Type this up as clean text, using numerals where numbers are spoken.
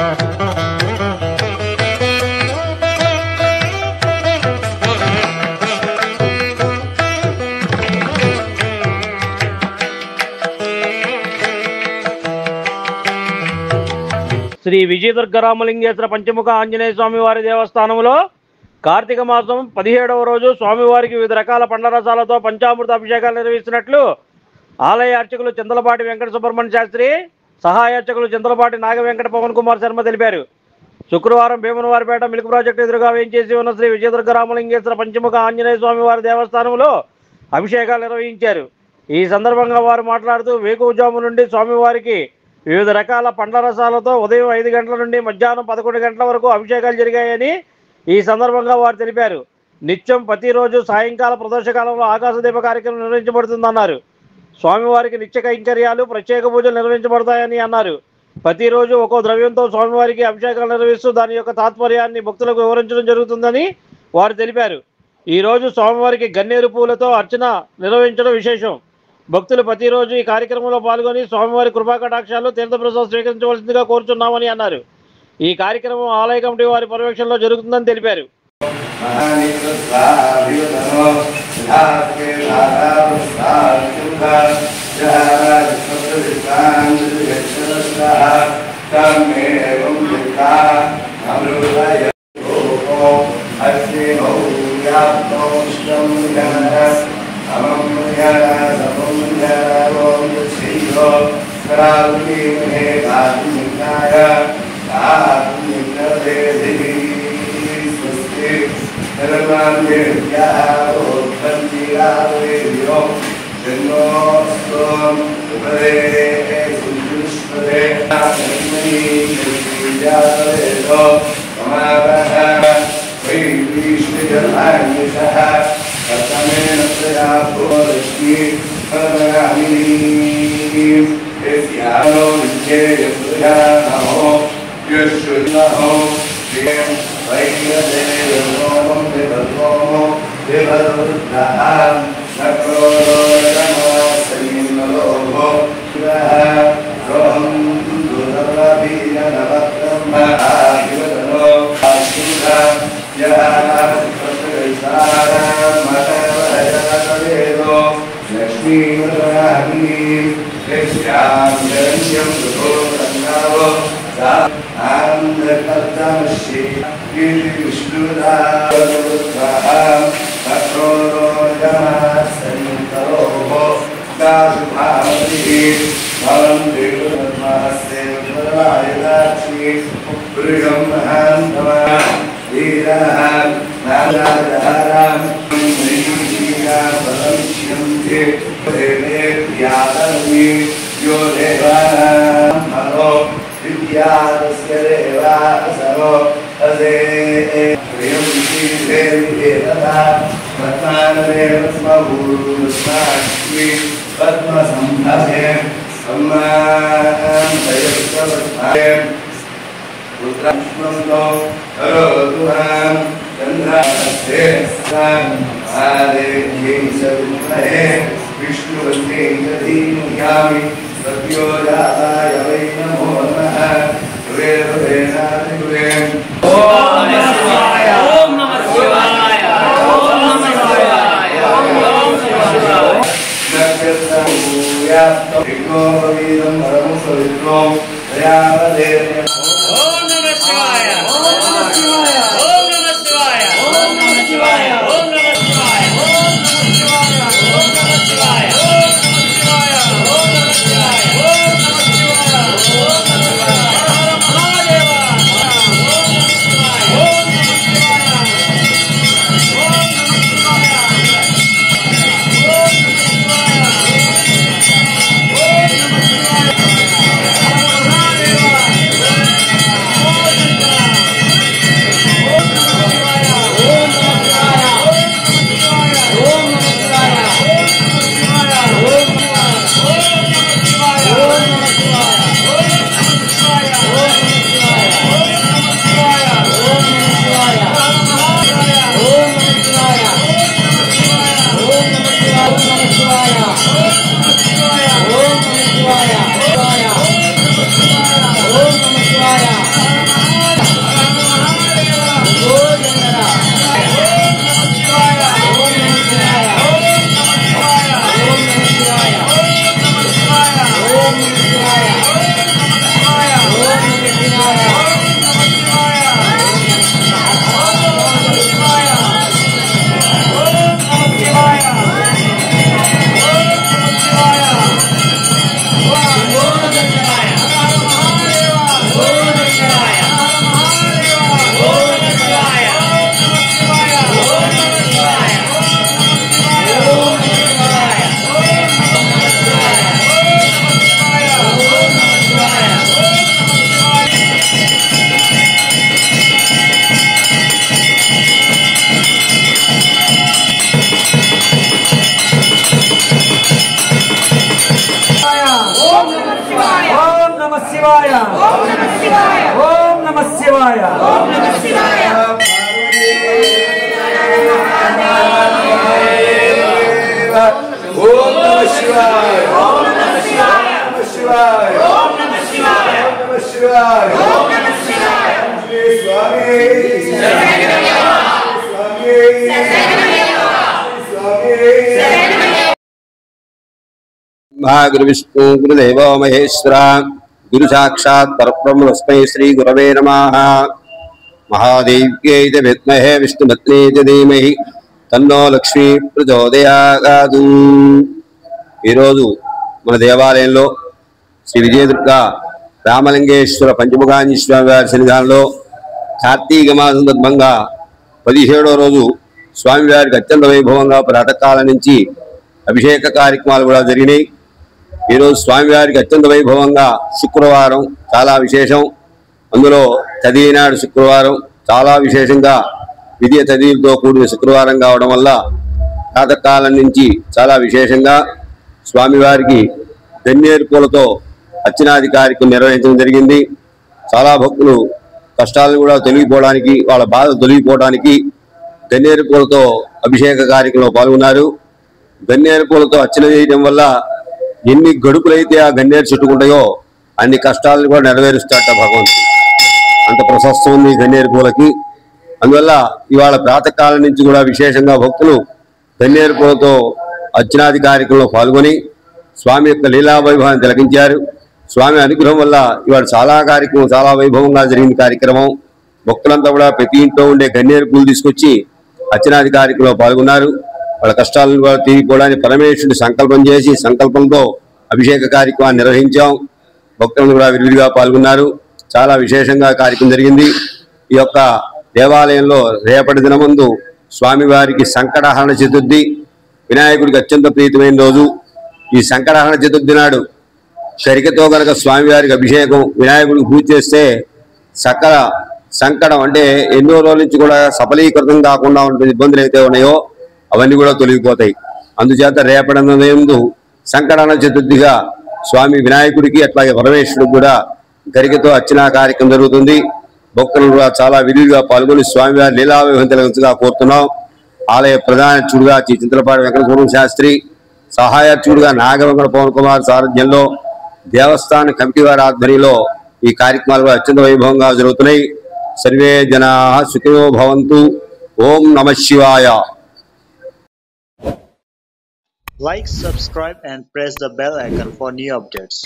శ్రీ విజయదుర్గ రామలింగేశ్వర పంచముఖ ఆంజనేయ స్వామి వారి దేవస్థానంలో కార్తీక మాసం 17వ రోజు స్వామివారికి వివిధ రకాల పండ్ల రసాలతో పంచామృత అభిషేకాలు నిర్వహిస్తున్నట్లు ఆలయ అర్చకులు చింతలపాటి వెంకట సుబ్రహ్మణ్య శాస్త్రి, సహాయ అర్చకులు చింతలపాటి నాగ వెంకట పవన్ కుమార్ శర్మ తెలిపారు. శుక్రవారం భీమనవారిపేట మిల్క్ ప్రాజెక్టు ఎదురుగా వేయించేసి ఉన్న శ్రీ విజయదుర్గ రామలింగేశ్వర పంచముఖ ఆంజనేయ స్వామి వారి దేవస్థానంలో అభిషేకాలు నిర్వహించారు. ఈ సందర్భంగా వారు మాట్లాడుతూ వేకువజాము నుండి స్వామివారికి వివిధ రకాల పండ్ల రసాలతో ఉదయం 5 గంటల నుండి మధ్యాహ్నం 11 గంటల వరకు అభిషేకాలు జరిగాయని ఈ సందర్భంగా వారు తెలిపారు. నిత్యం ప్రతిరోజు సాయంకాల ప్రదోషకాలంలో ఆకాశదీప కార్యక్రమం నిర్వహించబడుతుందన్నారు. స్వామివారికి నిత్య కైంకర్యాలు, ప్రత్యేక పూజలు నిర్వహించబడతాయని అన్నారు. ప్రతిరోజు ఒక్కో ద్రవ్యంతో స్వామివారికి అభిషేకాలు నిర్వహిస్తూ దాని యొక్క తాత్పర్యాన్ని భక్తులకు వివరించడం జరుగుతుందని వారు తెలిపారు. ఈరోజు స్వామివారికి గన్నేరు పూలతో అర్చన నిర్వహించడం విశేషం. భక్తులు ప్రతిరోజు ఈ కార్యక్రమంలో పాల్గొని స్వామివారి కృపాకటాక్షాలు తీర్థప్రసాదం స్వీకరించవలసిందిగా కోరుచున్నామని అన్నారు. ఈ కార్యక్రమం ఆలయ కమిటీ వారి పర్యవేక్షణలో జరుగుతుందని తెలిపారు. गुरु विष्णु गुरुदेव महेश्वरा गुरु साक्षात् परब्रह्म तस्मै श्री गुरवे नमः। महादेव्यै च विद्महे विष्णुपत्न्यै च धीमहि तन्नो लक्ष्मी प्रचोदयात्। ఈరోజు మన దేవాలయంలో శ్రీ విజయదుర్గ రామలింగేశ్వర పంచముఖాంజనేయ స్వామి వారి సన్నిధానంలో కార్తీక మాసం సందర్భంగా 17వ రోజు స్వామివారికి అత్యంత వైభవంగా ప్రాతకాలం నుంచి అభిషేక కార్యక్రమాలు కూడా జరిగినాయి। ఈరోజు స్వామివారికి అత్యంత వైభవంగా శుక్రవారం చాలా విశేషం। అందులో తదినాడు శుక్రవారం చాలా విశేషంగా విద్య తదిలతో కూడిన శుక్రవారం కావడం వల్ల ప్రాతకాలం నుంచి చాలా విశేషంగా స్వామివారికి గన్నేరు పూలతో అర్చనాది కార్యక్రమం నిర్వహించడం జరిగింది। చాలా భక్తులు కష్టాలను కూడా తొలగిపోవడానికి వాళ్ళ బాధలు తొలగిపోవడానికి గన్నేరు పూలతో అభిషేక కార్యక్రమంలో పాల్గొన్నారు। గన్నేరు పూలతో అర్చన చేయడం వల్ల ఎన్ని గడుపులైతే ఆ గన్నేరు చుట్టుకుంటాయో అన్ని కష్టాలను కూడా నెరవేరుస్తాడట భగవంతుడు। అంత ప్రశస్తం ఉంది గన్నేరు పూలకి। అందువల్ల ఇవాళ ప్రాతకాలం నుంచి కూడా విశేషంగా భక్తులు గన్నేరు పూలతో అర్చనాది కార్యక్రమంలో పాల్గొని స్వామి యొక్క లీలా వైభవాన్ని తిలకించారు। స్వామి అనుగ్రహం వల్ల ఇవాళ చాలా కార్యక్రమం చాలా వైభవంగా జరిగిన కార్యక్రమం। భక్తులంతా కూడా ప్రతి ఇంట్లో ఉండే గన్నేరు పూలు తీసుకొచ్చి అర్చనాది కార్యక్రమంలో పాల్గొన్నారు। వాళ్ళ కష్టాలను కూడా తీరిపోవడానికి పరమేశ్వరుడు సంకల్పం చేసి సంకల్పంతో అభిషేక కార్యక్రమాన్ని నిర్వహించాం। భక్తులను కూడా విరివిగా పాల్గొన్నారు। చాలా విశేషంగా కార్యక్రమం జరిగింది। ఈ యొక్క దేవాలయంలో రేపటి దినమందు స్వామివారికి సంకటహరణ చతుర్థి వినాయకుడికి అత్యంత ప్రీతమైన రోజు। ఈ సంకటహరణ చతుర్థి నాడు శరికతో కనుక స్వామివారికి అభిషేకం వినాయకుడికి పూజ చేస్తే సకల సంకటం అంటే ఎన్నో రోజుల నుంచి కూడా సఫలీకృతం కాకుండా ఉంటున్న ఇబ్బందులు అయితే ఉన్నాయో అవన్నీ కూడా తొలగిపోతాయి। అందుచేత రేపటి సంకటహరణ చతుర్థిగా స్వామి వినాయకుడికి అట్లాగే పరమేశ్వరుడికి కూడా గరికతో అర్చనా కార్యక్రమం జరుగుతుంది। భక్తులు కూడా చాలా విరివిగా పాల్గొని స్వామివారి లీలా వైభవంగా కోరుతున్నాం। ఆలయ ప్రధాన అర్చకుడుగా శ్రీ చింతలపాటి వెంకటసుబ్రహ్మణ్య శాస్త్రి, సహాయార్చకుడుగా నాగవెంకట పవన్ కుమార్ సారథ్యంలో దేవస్థాన కమిటీ వారి ఆధ్వర్యంలో ఈ కార్యక్రమాలు అత్యంత వైభవంగా జరుగుతున్నాయి। సర్వే జనాః సుఖినో భవంతు। ఓం నమః శివాయ। Like, subscribe and press the bell icon for new updates.